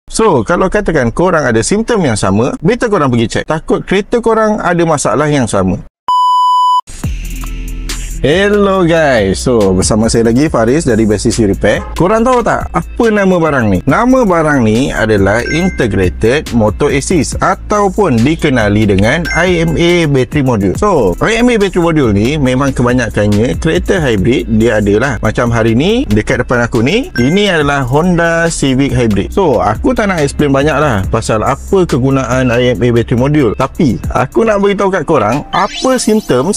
So, kalau katakan korang ada simptom yang sama, better korang pergi cek. Takut kereta korang ada masalah yang sama. Hello guys, so bersama saya lagi Faris dari Best Issue Repair. Korang tahu tak apa nama barang ni? Nama barang ni adalah Integrated Motor Assist ataupun dikenali dengan IMA Battery Module. So, IMA Battery Module ni memang kebanyakannya kereta hybrid dia adalah. Macam hari ni dekat depan aku ni, ini adalah Honda Civic Hybrid. So, aku tak nak explain banyak lah pasal apa kegunaan IMA Battery Module, tapi aku nak beritahu kat korang apa simptom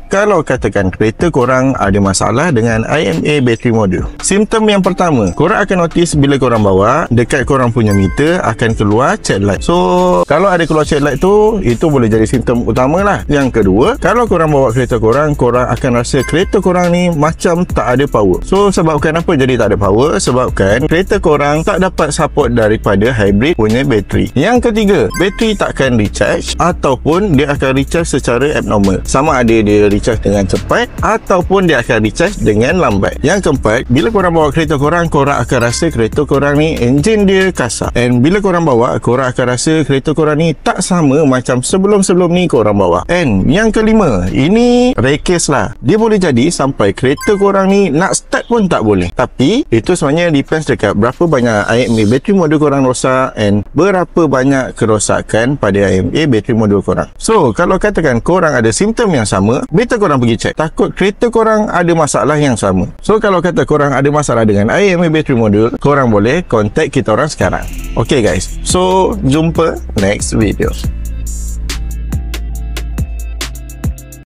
kalau katakan kereta korang ada masalah dengan IMA Battery Module. Simptom yang pertama, korang akan notice bila korang bawa, dekat korang punya meter akan keluar chat light. So, kalau ada keluar chat light tu, itu boleh jadi simptom utama lah. Yang kedua, kalau korang bawa kereta korang akan rasa kereta korang ni macam tak ada power. So, sebabkan apa jadi tak ada power? Sebabkan kereta korang tak dapat support daripada hybrid punya bateri. Yang ketiga, bateri takkan recharge ataupun dia akan recharge secara abnormal. Sama ada dia recharge dengan cepat ataupun dia akan recharge dengan lambat. Yang keempat, bila korang bawa kereta korang akan rasa kereta korang ni enjin dia kasar. And bila korang bawa, korang akan rasa kereta korang ni tak sama macam sebelum-sebelum ni korang bawa. And yang kelima, ini rekes lah. Dia boleh jadi sampai kereta korang ni nak start pun tak boleh. Tapi itu sebenarnya depends dekat berapa banyak IMA battery module korang rosak and berapa banyak kerosakan pada IMA battery module korang. So, kalau katakan korang ada simptom yang sama, better korang pergi cek. Takut kereta korang ada masalah yang sama. So, kalau kata korang ada masalah dengan IMA battery module, korang boleh contact kita orang sekarang. Okay guys, so jumpa next video.